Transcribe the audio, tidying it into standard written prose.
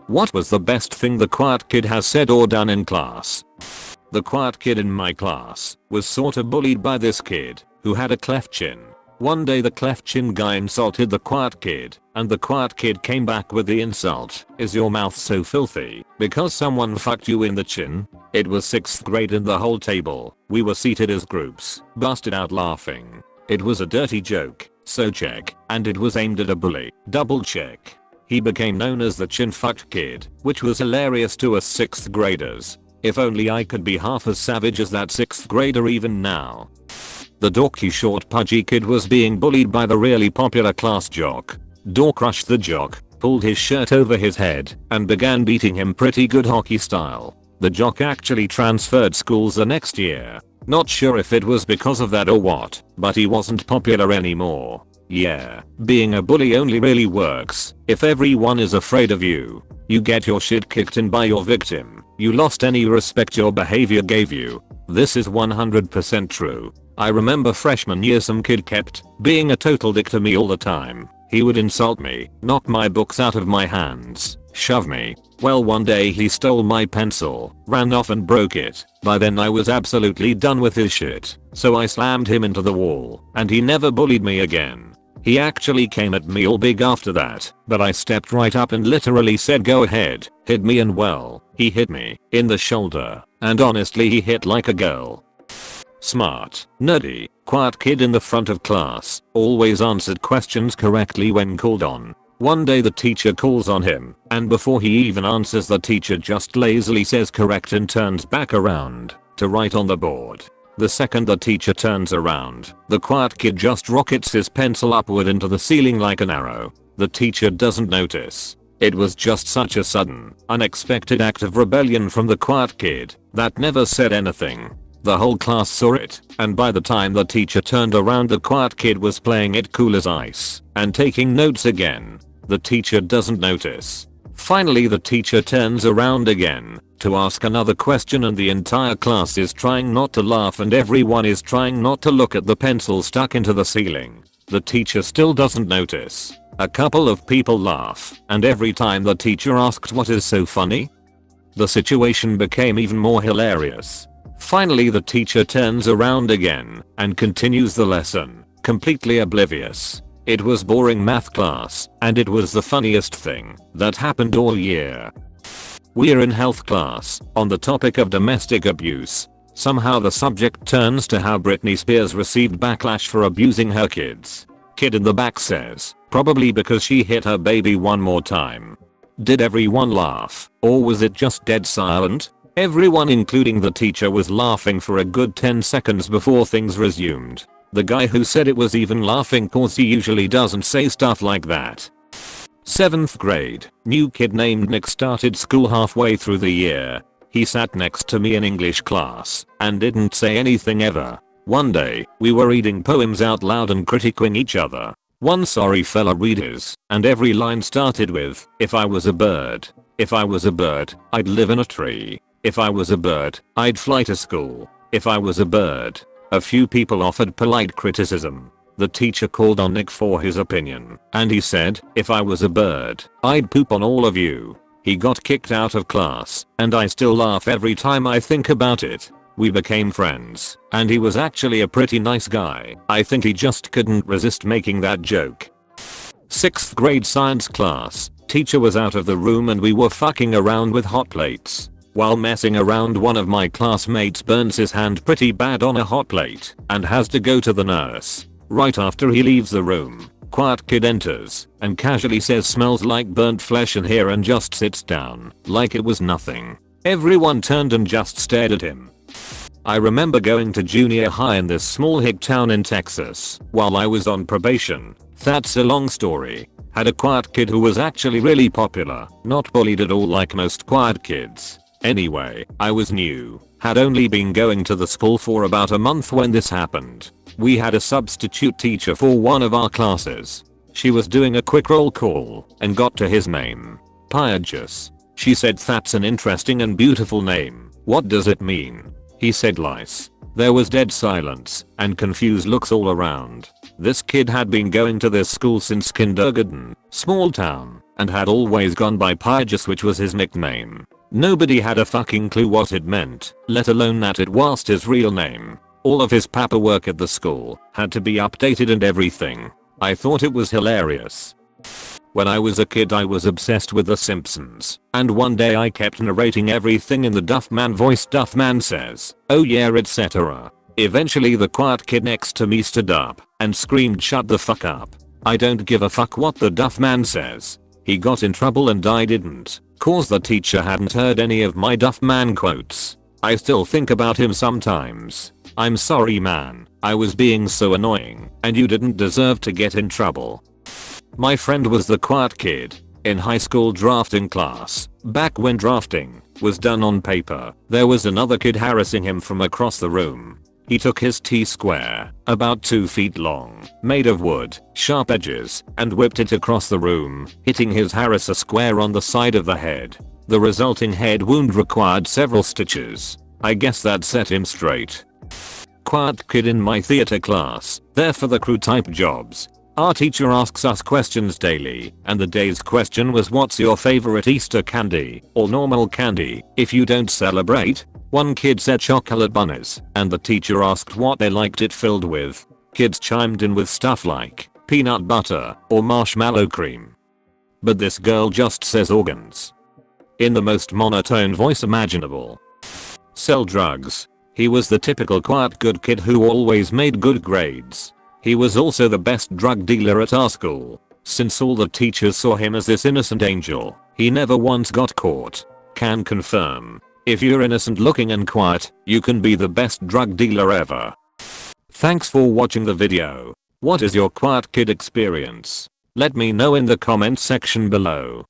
What was the best thing the quiet kid has said or done in class? The quiet kid in my class was sorta bullied by this kid who had a cleft chin. One day the cleft chin guy insulted the quiet kid, and the quiet kid came back with the insult, "Is your mouth so filthy because someone fucked you in the chin?" It was 6th grade and the whole table, we were seated as groups, busted out laughing. It was a dirty joke, so check, and it was aimed at a bully, double check. He became known as the chin fucked kid, which was hilarious to us 6th graders. If only I could be half as savage as that 6th grader even now. The dorky short pudgy kid was being bullied by the really popular class jock. Dork crushed the jock, pulled his shirt over his head, and began beating him pretty good hockey style. The jock actually transferred schools the next year. Not sure if it was because of that or what, but he wasn't popular anymore. Yeah, being a bully only really works if everyone is afraid of you. You get your shit kicked in by your victim. You lost any respect your behavior gave you. This is 100% true. I remember freshman year some kid kept being a total dick to me all the time. He would insult me, knock my books out of my hands, shove me. Well, one day he stole my pencil, ran off and broke it. By then I was absolutely done with his shit, so I slammed him into the wall, and he never bullied me again. He actually came at me all big after that, but I stepped right up and literally said, "Go ahead, hit me," and well, he hit me in the shoulder, and honestly he hit like a girl. Smart, nerdy, quiet kid in the front of class, always answered questions correctly when called on. One day the teacher calls on him, and before he even answers the teacher just lazily says correct and turns back around to write on the board. The second the teacher turns around, the quiet kid just rockets his pencil upward into the ceiling like an arrow. The teacher doesn't notice. It was just such a sudden, unexpected act of rebellion from the quiet kid that never said anything. The whole class saw it, and by the time the teacher turned around the quiet kid was playing it cool as ice and taking notes again. The teacher doesn't notice. Finally the teacher turns around again to ask another question and the entire class is trying not to laugh and everyone is trying not to look at the pencil stuck into the ceiling. The teacher still doesn't notice. A couple of people laugh, and every time the teacher asked what is so funny, the situation became even more hilarious. Finally the teacher turns around again and continues the lesson, completely oblivious. It was boring math class, and it was the funniest thing that happened all year. We're in health class, on the topic of domestic abuse. Somehow the subject turns to how Britney Spears received backlash for abusing her kids. Kid in the back says, probably because she hit her baby one more time. Did everyone laugh, or was it just dead silent? Everyone including the teacher was laughing for a good 10 seconds before things resumed. The guy who said it was even laughing cause he usually doesn't say stuff like that. 7th grade, new kid named Nick started school halfway through the year. He sat next to me in English class and didn't say anything ever. One day, we were reading poems out loud and critiquing each other. One sorry fella read his, and every line started with, "If I was a bird. If I was a bird, I'd live in a tree. If I was a bird, I'd fly to school. If I was a bird." A few people offered polite criticism. The teacher called on Nick for his opinion, and he said, "If I was a bird, I'd poop on all of you." He got kicked out of class, and I still laugh every time I think about it. We became friends, and he was actually a pretty nice guy. I think he just couldn't resist making that joke. 6th grade science class, teacher was out of the room and we were fucking around with hot plates. While messing around, one of my classmates burns his hand pretty bad on a hot plate and has to go to the nurse. Right after he leaves the room, quiet kid enters and casually says, "Smells like burnt flesh in here," and just sits down like it was nothing. Everyone turned and just stared at him. I remember going to junior high in this small hick town in Texas while I was on probation. That's a long story. Had a quiet kid who was actually really popular, not bullied at all like most quiet kids. Anyway, I was new, had only been going to the school for about a month when this happened. We had a substitute teacher for one of our classes. She was doing a quick roll call and got to his name. Pyagus. She said, "That's an interesting and beautiful name. What does it mean?" He said, "Lice." There was dead silence and confused looks all around. This kid had been going to this school since kindergarten. Small town. and had always gone by Pygus, which was his nickname. Nobody had a fucking clue what it meant, let alone that it was his real name. All of his paperwork at the school had to be updated and everything. I thought it was hilarious. When I was a kid I was obsessed with The Simpsons, and one day I kept narrating everything in the Duffman voice. Duffman says, "Oh yeah, etc." Eventually the quiet kid next to me stood up and screamed, "Shut the fuck up. I don't give a fuck what the Duffman says." He got in trouble and I didn't, cause the teacher hadn't heard any of my Duffman quotes. I still think about him sometimes. I'm sorry man, I was being so annoying, and you didn't deserve to get in trouble. My friend was the quiet kid in high school drafting class. Back when drafting was done on paper, there was another kid harassing him from across the room. He took his T-square, about 2 feet long, made of wood, sharp edges, and whipped it across the room, hitting his harasser square on the side of the head. The resulting head wound required several stitches. I guess that set him straight. Quiet kid in my theater class, there for the crew type jobs. Our teacher asks us questions daily, and the day's question was, "What's your favorite Easter candy?" or normal candy, if you don't celebrate. One kid said chocolate bunnies, and the teacher asked what they liked it filled with. Kids chimed in with stuff like peanut butter or marshmallow cream. But this girl just says organs, in the most monotone voice imaginable. Sell drugs. He was the typical quiet good kid who always made good grades. He was also the best drug dealer at our school. Since all the teachers saw him as this innocent angel, he never once got caught. Can confirm. If you're innocent looking and quiet, you can be the best drug dealer ever. Thanks for watching the video. What is your quiet kid experience? Let me know in the comments section below.